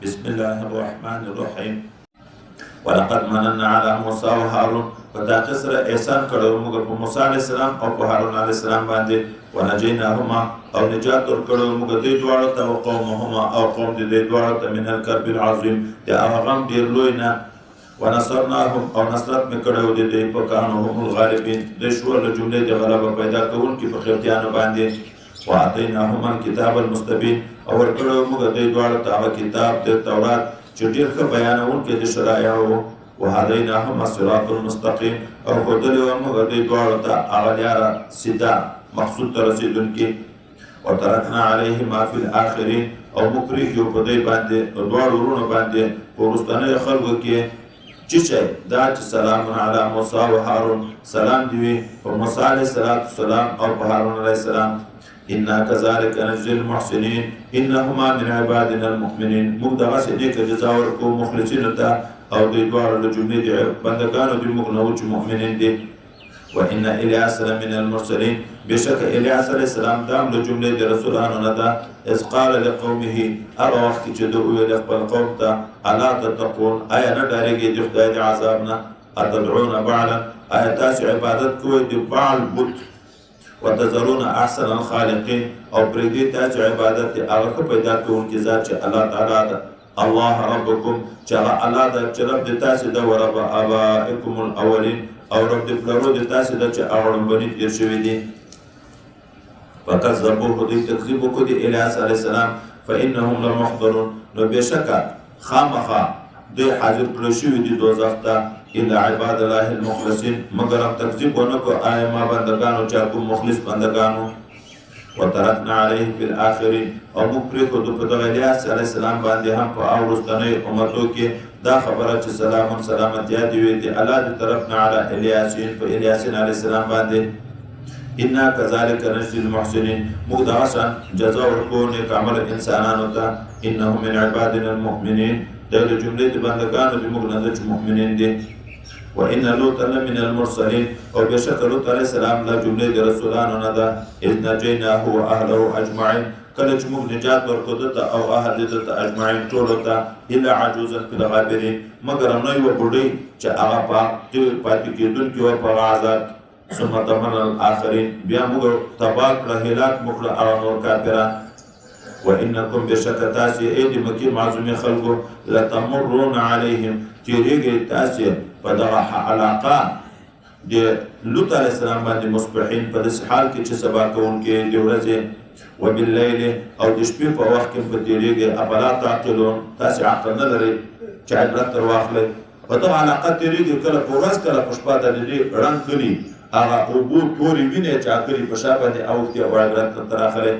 بسم الله الرحمن الرحيم. ولقد مننا على موسى وهارون فدا قصر احسان کړو موږ په موسی علیه السلام او په هارون علیه السلام باندې ونجیناهما او نجات ورکړو موږ دې دواړو ته او قومهما او قوم دې دواړو ته من الكرب العظیم د هغه غم ډېر لوی نه ونصرناهم او نصرت مې کړو دې په کانو هم الغالبین د شو له جملې د غلبه پیدا کوونکي په خپلتیانو باندې واتیناهما الكتاب المستبین او ورکړو موږ دې دواړو ته هغه کتاب د تورات چې ډېر ښه بیانونکی د شرایعو وهدیناهما الصراط المستقیم او ښودلي وو موږ دې دواړو ته هغه لاره سیده مقصود ته رسېدونکي وترکنا علیهما فی الاخرین او موږ پرېښي په دې باندې دواړو وروڼو باندې په وروستنیو خلکو کې چې دا چې سلام علی موسی و هارون سلام دی وي په موسی علیه السلام او په هارون علیه السلام إنا كذلك نجزي المحسنين إنهما من عبادنا المؤمنين موږ دغسې دې که جزا ورکوو مخلصینو ته او دوی دواړو له جملې د بندګانو دي موږ نه وو چې مؤمنین دي وإن إلیاس لمن المرسلین بېشکه الیاس علیه السلام دا هم له جملې د رسولانو نه ده اذ قال لقومه هغه وخت چې ده وویل خپل قوم ته الا تتقون آیا نه ډارېږئ د خدای د عذاب نه اتدعون بعلا آیا تاسې عبادت کوئ د بعل بت وتذرون احسن الخالقین او پرېږدئ تاسې عبادت د هغه ښه پیدا کوونکي ذات چې الله تعالی ده الله ربکم چې هغه الله ده چې رب د تاسې ده ورب آبائکم الاولین او رب د پلرو د تاسې ده چې هغه ړومبني تېر شوي دي فکذبوه دوی تکذیب وکړو د الیاس علیه السلام فانهم لمحضرون نو بېشکه خامخا دوی حاضر کړل شوي دي دوزخ ته الا عباد الله المخلصین مگر هم تکذیب ونه کړو آیا ما بندګانو چا کوم مخلص بندګانو وترکنا علیه فی الاخرین او موږ پرېښودو په دغه الیاس علیه السلام باندې هم په هغو وروستنیو امتو کې دا خبره چې سلامون سلامتیا دې وي د الله د طرف نه علی الیاسین په الیاسین علیه السلام باندې انا كذلك نجزي المحسنين موږ دغه شان جزا ورکوو نیک عمل انسانانو ته انه من عبادنا المؤمنین دا د جملې د بندګانو د موږ نه ده چې مؤمنین دي وان لوطا لمن المرسلین او بېشکه لوط علیه السلام دا جملې د رسولانو نه ده اذ نجیناه واهله اجمعین کله چې موږ نجات ورکړو ده ته او اهل ده ته اجمعین ټولو ته الا عجوزا فی الغابرین مګر همنه یوه بوډۍ چې هغه پاتې کېدونکې وه په هغه عذاب ثم دمرنا الاخرین بیا موږ تباه کړه هلاک مو کړه هغه نور کافران وانکم بشک تاسې ای د مکې معظومې خلکو لتمرون علیهم تېرېږئ تاسې په دغه علاقه د لوط علیه السلام باندې مصبحین په داسې حال کې چې سبا کوونکې د ورځې وباللیل او د شپې په وخت کې به تېرېږئ افلا تعقلون تاسې عقل نه لرئ چې عبرت تر واخلئ په دغه علاقه تېرېږئ کله په ورځ کله په شپه د دې ړنګ کلي هغه اوبو تورې وینې چې هغه کلي په شا باندې اوښتې او عبرت تر اخلئ